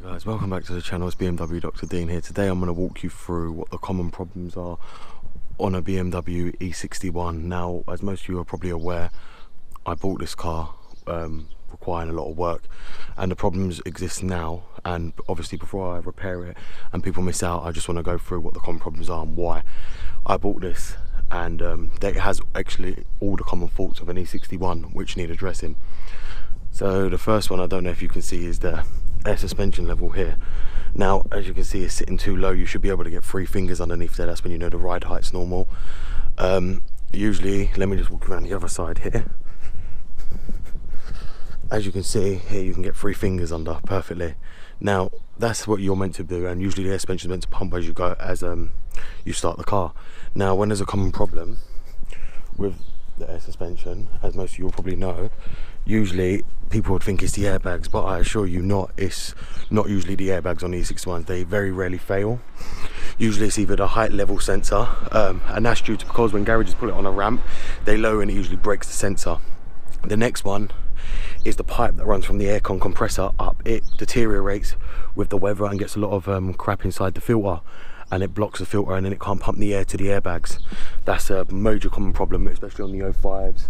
Guys, welcome back to the channel. It's BMW Dr. Dean here. Today I'm going to walk you through what the common problems are on a BMW E61. Now, as most of you are probably aware, I bought this car requiring a lot of work, and the problems exist now, and obviously before I repair it and people miss out, I just want to go through what the common problems are and why I bought this. And it has actually all the common faults of an E61 which need addressing. So the first one, I don't know if you can see, is the air suspension level here. Now, as you can see, it's sitting too low. You should be able to get 3 fingers underneath there. That's when you know the ride height's normal. Usually, let me just walk around the other side here. As you can see here, you can get 3 fingers under perfectly. Now, that's what you're meant to do, and usually the air suspension is meant to pump as you go, as you start the car. Now, when there's a common problem with the air suspension, as most of you will probably know, usually people would think it's the airbags, but I assure you not. It's not usually the airbags on the E61s. They very rarely fail. Usually it's either the height level sensor, and that's due to because when garages put it on a ramp, they lower and it usually breaks the sensor. The next one is the pipe that runs from the aircon compressor up. It deteriorates with the weather and gets a lot of crap inside the filter, and it blocks the filter, and then it can't pump the air to the airbags. That's a major common problem, especially on the 05s,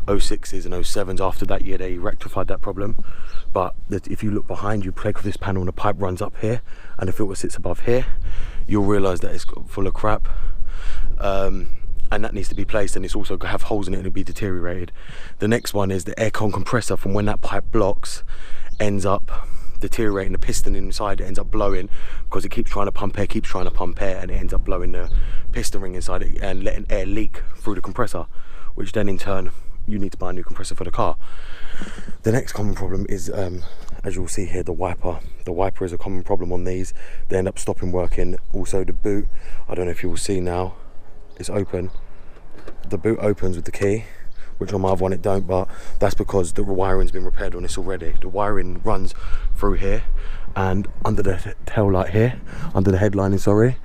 06s and 07s. After that year they rectified that problem, but if you look behind you, take off this panel and the pipe runs up here and the filter sits above here, you'll realize that it's full of crap, and that needs to be placed, and it's also going to have holes in it and it'll be deteriorated. The next one is the aircon compressor. From when that pipe blocks, ends up deteriorating. The piston inside, it ends up blowing because it keeps trying to pump air, and it ends up blowing the piston ring inside it and letting air leak through the compressor, which then in turn you need to buy a new compressor for the car. The next common problem is, as you'll see here, the wiper. The wiper is a common problem on these. They end up stopping working. Also the boot, I don't know if you will see now, it's open. The boot opens with the key, which on my other one it don't, but that's because the wiring's been repaired on this already. The wiring runs through here and under the tail light here, under the headlining, sorry.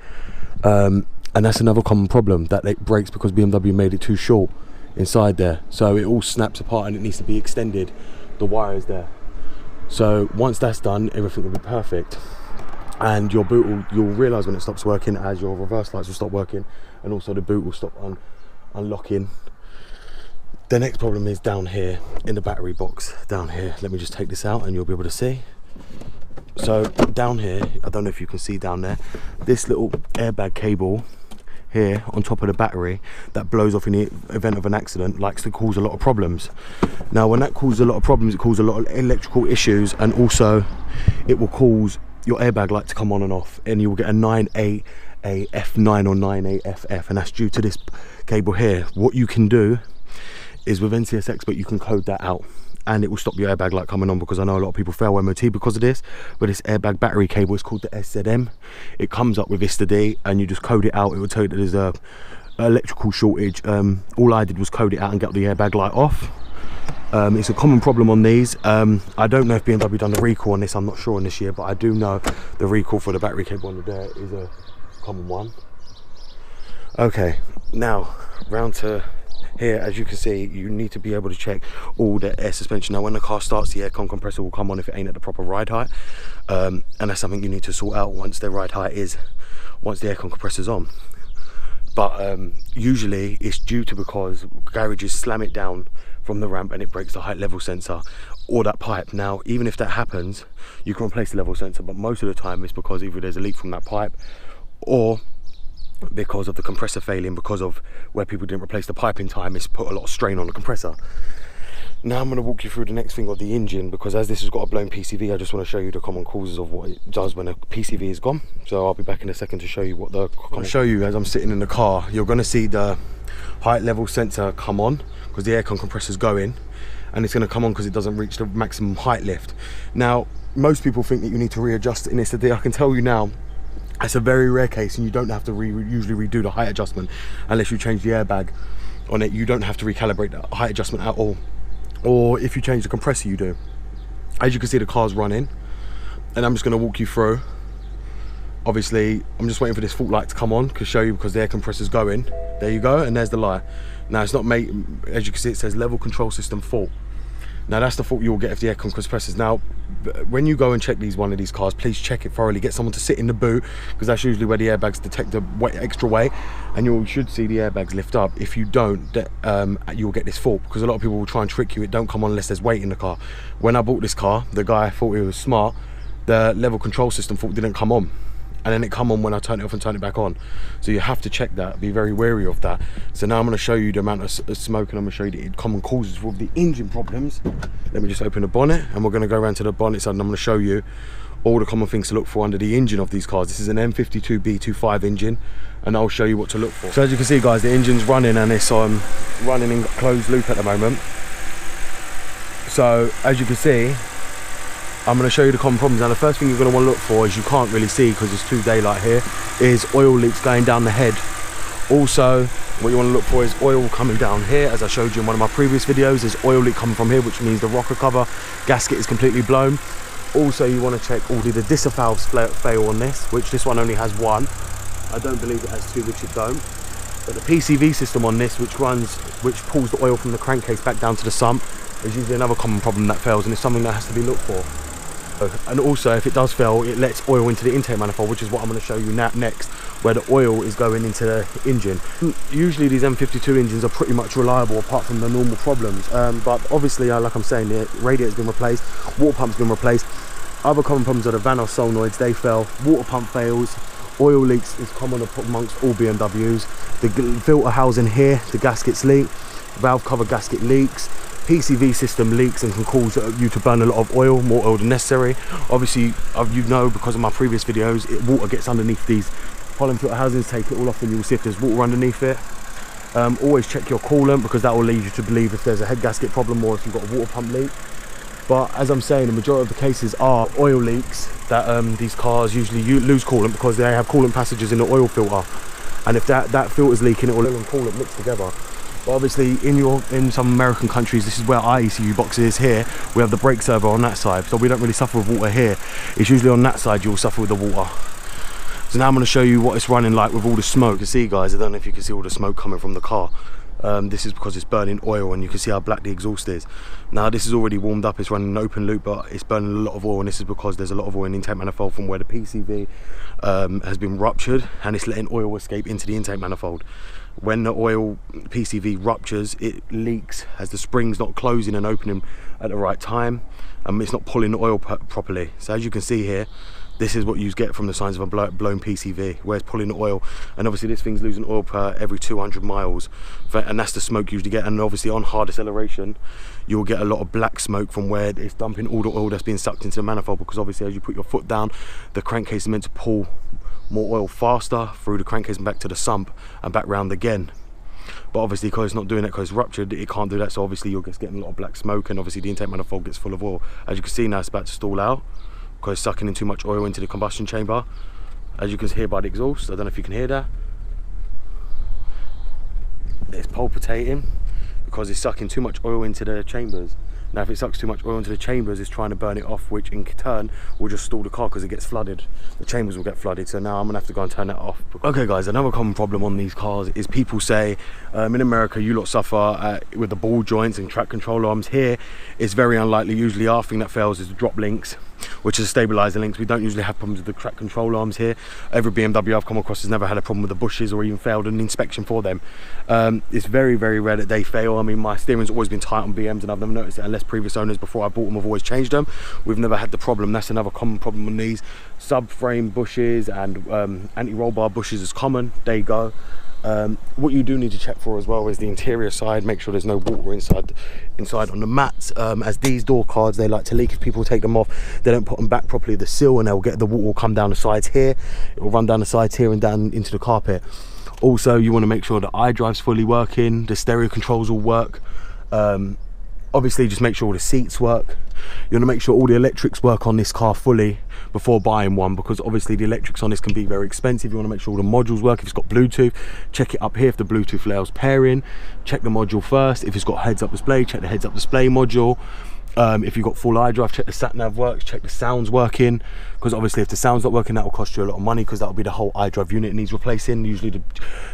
And that's another common problem, that it breaks because BMW made it too short inside there, so it all snaps apart and it needs to be extended. The wire is there, so once that's done, everything will be perfect, and your boot you'll realize when it stops working, as your reverse lights will stop working, and also the boot will stop unlocking. The next problem is down here in the battery box down here. Let me just take this out and you'll be able to see. So down here, I don't know if you can see down there, this little airbag cable here on top of the battery that blows off in the event of an accident likes to cause a lot of problems. Now, when that causes a lot of problems, it causes a lot of electrical issues, and also it will cause your airbag light to come on and off, and you will get a 9A F9 or 9A FF, and that's due to this cable here. What you can do is with NCS Expert, you can code that out and it will stop your airbag light coming on, because I know a lot of people fail MOT because of this. But this airbag battery cable is called the SZM. It comes up with ISTA-D, and you just code it out. It will tell you that there's a electrical shortage. All I did was code it out and get the airbag light off. It's a common problem on these. I don't know if BMW done the recall on this, I'm not sure on this year, but I do know the recall for the battery cable under there is a common one. Okay, now round to here. As you can see, you need to be able to check all the air suspension. Now, when the car starts, the aircon compressor will come on if it ain't at the proper ride height, and that's something you need to sort out once the ride height is, once the aircon compressor's on. But usually it's due to because garages slam it down from the ramp and it breaks the height level sensor or that pipe. Now, even if that happens, you can replace the level sensor, but most of the time it's because either there's a leak from that pipe or because of the compressor failing, because of where people didn't replace the pipe in time. It's put a lot of strain on the compressor. Now I'm going to walk you through the next thing of the engine, because as this has got a blown PCV, I just want to show you the common causes of what it does when a PCV is gone. So I'll be back in a second to show you what the I'll show you. As I'm sitting in the car, you're going to see the height level sensor come on because the aircon compressor is going, and it's going to come on because it doesn't reach the maximum height lift. Now, most people think that you need to readjust it in ISTA-D. I can tell you now, it's a very rare case, and you don't have to usually redo the height adjustment unless you change the airbag on it. You don't have to recalibrate the height adjustment at all, or if you change the compressor, you do. As you can see, the car's running, and I'm just going to walk you through. Obviously, I'm just waiting for this fault light to come on to show you, because the air compressor's going. There you go, and there's the light. Now, it's not made, as you can see, it says level control system fault. Now that's the fault you'll get if the aircon compressors. Now when you go and check one of these cars, please check it thoroughly. Get someone to sit in the boot, because that's usually where the airbags detect the extra weight, and you should see the airbags lift up. If you don't, you'll get this fault, because a lot of people will try and trick you. It don't come on unless there's weight in the car. When I bought this car, the guy thought he was smart. The level control system fault didn't come on, and then it come on when I turn it off and turn it back on. So you have to check that, be very wary of that. So now I'm going to show you the amount of smoke, and I'm going to show you the common causes with the engine problems. Let me just open the bonnet, and we're going to go around to the bonnet side, and I'm going to show you all the common things to look for under the engine of these cars. This is an M52B25 engine, and I'll show you what to look for. So as you can see guys, the engine's running, and it's running in closed loop at the moment. So as you can see, I'm going to show you the common problems. Now the first thing you're going to want to look for is, you can't really see because it's too daylight here, is oil leaks going down the head. Also what you want to look for is oil coming down here. As I showed you in one of my previous videos, there's oil leak coming from here, which means the rocker cover gasket is completely blown. Also you want to check all the disvalves fail on this, which this one only has one. I don't believe it has two, which it don't. But the Pcv system on this, which pulls the oil from the crankcase back down to the sump, is usually another common problem that fails, and it's something that has to be looked for. And also if it does fail, it lets oil into the intake manifold, which is what I'm going to show you next, where the oil is going into the engine. Usually these M52 engines are pretty much reliable apart from the normal problems, but obviously like I'm saying, the radiator's been replaced, water pump's been replaced. Other common problems are the Vanos solenoids, they fail, water pump fails, oil leaks is common amongst all BMWs, the filter housing here, the gaskets leak, valve cover gasket leaks, Pcv system leaks and can cause you to burn a lot of oil, more oil than necessary. Obviously, you know, because of my previous videos, water gets underneath these pollen filter housings. Take it all off and you'll see if there's water underneath it. Always check your coolant, because that will lead you to believe if there's a head gasket problem or if you've got a water pump leak. But as I'm saying, the majority of the cases are oil leaks that these cars usually lose coolant, because they have coolant passages in the oil filter, and if that filter's leaking, it will oil and coolant mixed together. But obviously in some American countries, this is where our ECU box is. Here we have the brake servo on that side, so we don't really suffer with water here. It's usually on that side you'll suffer with the water. So now I'm going to show you what it's running like with all the smoke. You can see guys, I don't know if you can see all the smoke coming from the car. This is because it's burning oil, and you can see how black the exhaust is. Now this is already warmed up, it's running an open loop, but it's burning a lot of oil, and this is because there's a lot of oil in the intake manifold from where the PCV has been ruptured, and it's letting oil escape into the intake manifold. When the oil PCV ruptures, it leaks as the spring's not closing and opening at the right time, and it's not pulling the oil properly. So as you can see here, this is what you get from the signs of a blown PCV, where it's pulling the oil, and obviously this thing's losing oil per every 200 miles, and that's the smoke you usually get. And obviously on hard acceleration, you'll get a lot of black smoke from where it's dumping all the oil that's being sucked into the manifold, because obviously as you put your foot down, the crankcase is meant to pull more oil faster through the crankcase and back to the sump and back round again. But obviously because it's not doing that, because it's ruptured, it can't do that, so obviously you're just getting a lot of black smoke, and obviously the intake manifold gets full of oil. As you can see now, it's about to stall out because it's sucking in too much oil into the combustion chamber, as you can hear by the exhaust. I don't know if you can hear that. It's palpitating because it's sucking too much oil into the chambers. Now if it sucks too much oil into the chambers, it's trying to burn it off, which in turn will just stall the car because it gets flooded. The chambers will get flooded, so now I'm gonna have to go and turn that off. Okay guys, another common problem on these cars is people say, in America you lot suffer with the ball joints and track control arms. Here it's very unlikely. Usually our thing that fails is the drop links, which is stabilizer links. We don't usually have problems with the track control arms here. Every BMW I've come across has never had a problem with the bushes or even failed an inspection for them. It's very, very rare that they fail. I mean, my steering's always been tight on BMs, and I've never noticed it unless previous owners before I bought them have always changed them. We've never had the problem. That's another common problem on these. Subframe bushes and anti-roll bar bushes is common. They go. What you do need to check for as well is the interior side. Make sure there's no water inside on the mats, as these door cards, they like to leak. If people take them off, they don't put them back properly, the seal, and they'll get the water will come down the sides here. It will run down the sides here and down into the carpet. Also you want to make sure the iDrive's fully working, the stereo controls will work. Obviously just make sure all the seats work. You want to make sure all the electrics work on this car fully before buying one, because obviously the electrics on this can be very expensive. You want to make sure all the modules work. If it's got Bluetooth, check it up here if the Bluetooth allows pairing. Check the module first. If it's got heads-up display, check the heads-up display module. If you've got full iDrive, check the sat nav works, check the sound's working, because obviously if the sound's not working, that will cost you a lot of money, because that'll be the whole iDrive unit needs replacing. Usually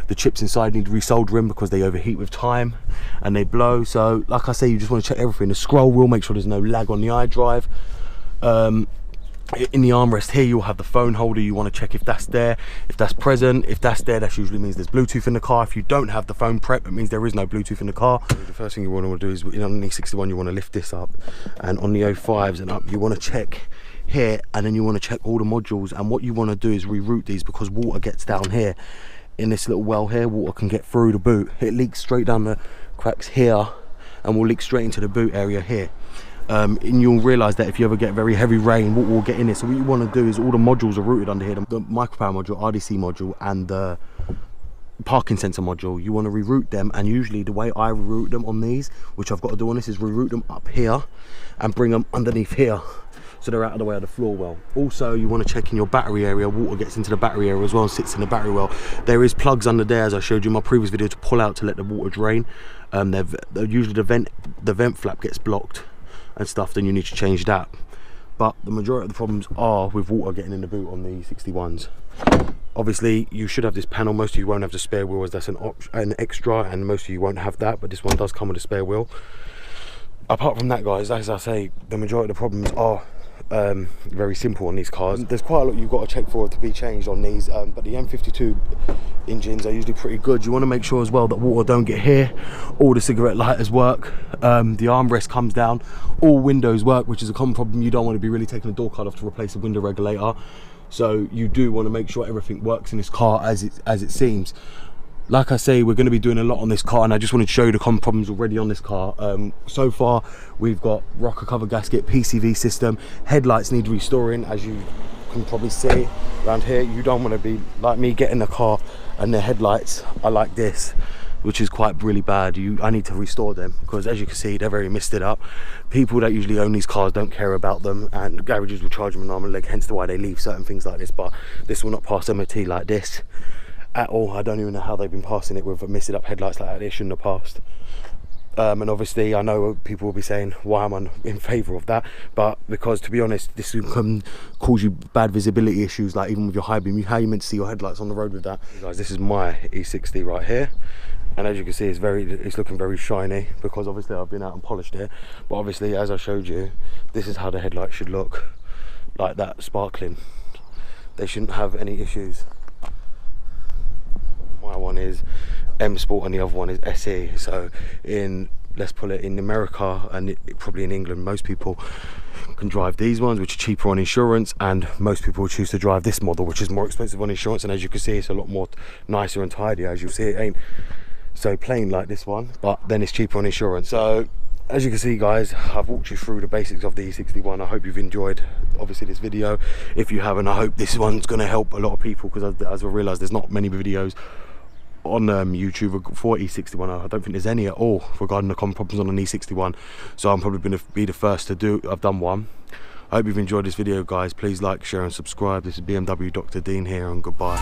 the chips inside need resoldering because they overheat with time and they blow. So like I say, you just want to check everything. The scroll wheel, make sure there's no lag on the iDrive. In the armrest here, you'll have the phone holder. You want to check if that's there, if that's present. If that's there, that usually means there's Bluetooth in the car. If you don't have the phone prep, it means there is no Bluetooth in the car. The first thing you want to do is, on the E61, you want to lift this up, and on the 05s and up, you want to check here, and then you want to check all the modules. And what you want to do is reroute these, because water gets down here in this little well here. Water can get through the boot. It leaks straight down the cracks here and will leak straight into the boot area here. And you'll realise that if you ever get very heavy rain, water will get in it. So what you want to do is, all the modules are routed under here, the micropower module, RDC module, and the parking sensor module. You want to reroute them, and usually the way I reroute them on these, which I've got to do on this, is reroute them up here and bring them underneath here, so they're out of the way of the floor well. Also, you want to check in your battery area. Water gets into the battery area as well and sits in the battery well. There is plugs under there, as I showed you in my previous video, to pull out to let the water drain. Usually the vent flap gets blocked and stuff, then you need to change that. But the majority of the problems are with water getting in the boot on the E61s. Obviously you should have this panel. Most of you won't have the spare wheel, as that's an extra, and most of you won't have that, but this one does come with a spare wheel. Apart from that, guys, as I say, the majority of the problems are very simple on these cars. There's quite a lot you've got to check for to be changed on these, but the M52 engines are usually pretty good. You want to make sure as well that water don't get here. All the cigarette lighters work, the armrest comes down, all windows work, which is a common problem. You don't want to be really taking the door card off to replace a window regulator, so you do want to make sure everything works in this car as it seems. Like I say, we're going to be doing a lot on this car, and I just wanted to show you the common problems already on this car. So far, we've got rocker cover gasket, PCV system, headlights need restoring, as you can probably see around here. You don't want to be like me, getting the car and the headlights are like this, which is quite really bad. I need to restore them, because as you can see, they're very misted up. People that usually own these cars don't care about them, and garages will charge them an arm and leg, hence why they leave certain things like this. But this will not pass MOT like this at all. I don't even know how they've been passing it with misted up headlights like that. They shouldn't have passed. And obviously I know people will be saying, why am I in favour of that? But because, to be honest, this can cause you bad visibility issues, like even with your high beam. How are you meant to see your headlights on the road with that? Guys, this is my E60 right here, and as you can see, it's looking very shiny, because obviously I've been out and polished it. But obviously, as I showed you, this is how the headlights should look, like that, sparkling. They shouldn't have any issues. My one is M Sport and the other one is SE. So let's pull it in America, and probably in England, most people can drive these ones, which are cheaper on insurance, and most people choose to drive this model, which is more expensive on insurance. And as you can see, it's a lot more nicer and tidier. As you see, it ain't so plain like this one, but then it's cheaper on insurance. So as you can see, guys, I've walked you through the basics of the E61. I hope you've enjoyed, obviously, this video. If you haven't, I hope this one's going to help a lot of people, because as I realised, there's not many videos on YouTube for E61. I don't think there's any at all regarding the common problems on an E61, so I'm probably going to be the first to do. I've done one. I hope you've enjoyed this video, guys. Please like, share and subscribe. This is BMW Dr. Dean here, and goodbye.